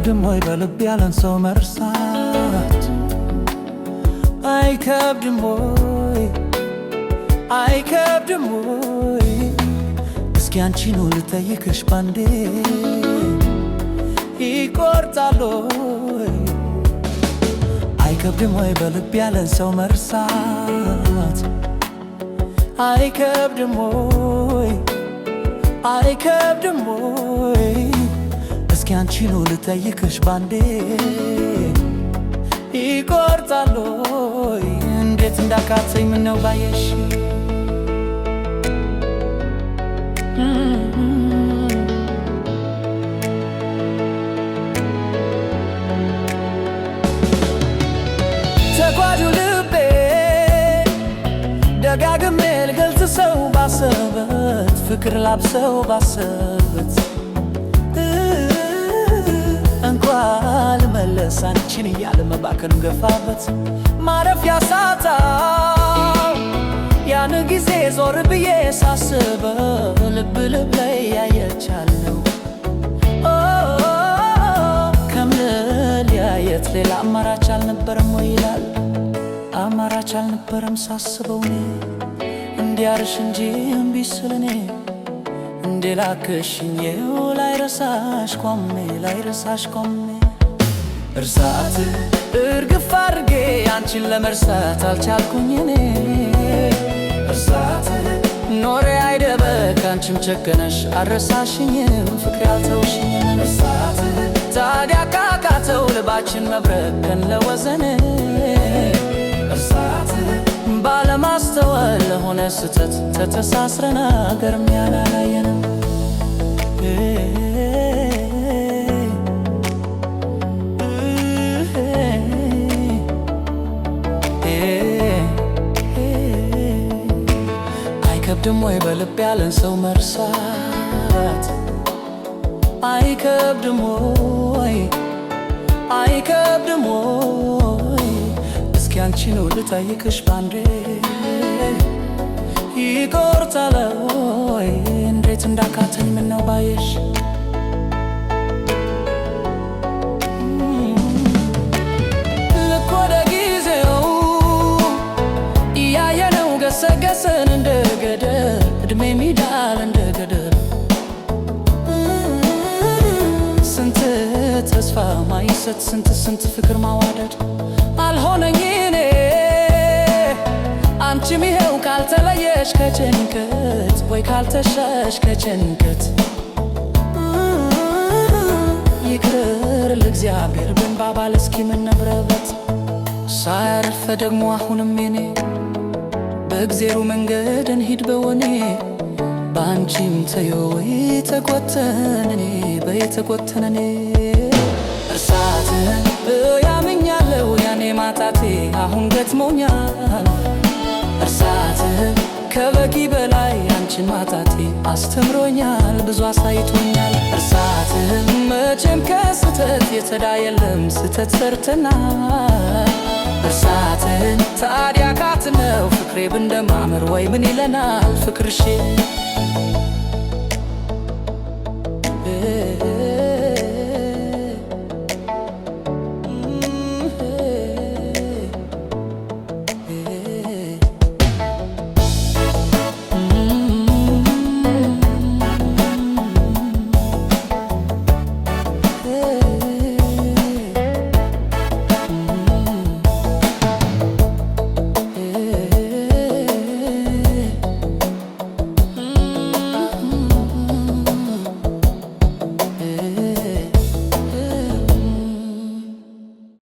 አይከብድም ወይ በልብ ያለን ሰው መርሳት? አይከብድም ወይ አይከብድም ወይ? እስኪ አንቺኑ ልጠይቅሽ ባንዴ ይቆርጣል ወይ? አይከብድም ወይ በልብ ያለን ሰው መርሳት? አይከብድም ወይ አይከብድም ወይ? እስኪ አንቺኑ ልጠይቅሽ ባንዴ ይቆርጣል ወይ? እንዴት እንዳቃተኝ ምነው ባየሽ? ተጓዡ ልቤ ደጋግሜ ልገልጽ ሰው ባሰበት ፍቅር ላብሰው ባሰበት እንኳን መለስ አንቺን እያለ መባከን ገፋበት ማረፊያ ሳጣው ያን ጊዜ ዞር ብዬ ሳስበው ልብ ልብ ላይ ያየቻለው ከምለያየት ሌላ አማራጭ አልነበረም ወይ ይላል። አማራጭ አልነበረም ሳስበው እኔ እንዲያርሽ እንጂ እምቢ ስል እኔ እንዴ ላክሽኝው ላይረሳሽ ቆሜ እርሳት እርግፍ አድርጌ አንቺን ለመርሳት አልቻልኩኝ እኔ እርሳት ኖሬ አይደበቅ አንቺም ቸገነሽ አልረሳሽኝም ፍቅሬ አልተውሽኝም እርሳት ታዲያ ካቃተው ልባችን መብረቅ ቀን ለወዘን እርሳት ባለማስተዋል ለሆነ ስተት ተተሳስረን አገርም ያላላየንም አይከብድም ወይ በልብ ያለን ሰው መርሳት? አይከብድም ወይ አይከብድም ወይ? እስኪ አንቺኑ ልጠይቅሽ ባንዴ ይቆርጣል ወይ? እንዴት እንዳቃተኝ ምነው ባየሽ? ልክ ወደ ጊዜው እያየነው ገሰገሰን እንደ ገደል እድሜ ሚዳል እንደ ገደል ስንት ተስፋ ማይሰጥ ስንት ፍቅር ማዋደድ አልሆነኝ እኔ አንቺም ይኸው ካልተለየሽ ከጭንቀት ወይ ካልተሻሽ ከጭንቀት ይቅር ለእግዚአብሔር ብንባባል እስኪ ምን ነበረበት ሳያርፈ ደግሞ አሁንም የኔ በእግዜሩ መንገድ እንሂድ በወኔ በአንቺም ተይው ወይ ተቆተነኔ በየተቆተነኔ እርሳትን ያምኛለው ያኔ ማጣቴ አሁን ገጥሞኛል እርሳትን ከበቂ በላይ አንቺን ማጣቴ አስተምሮኛል ብዙ አሳይቶኛል እርሳትን መቼም ከስተት የተዳ የለም ስተት ሰርተናል እርሳትን ታዲያ ካትነው ፍቅሬ ብንደማምር ወይ ምን ይለናል ፍቅርሽ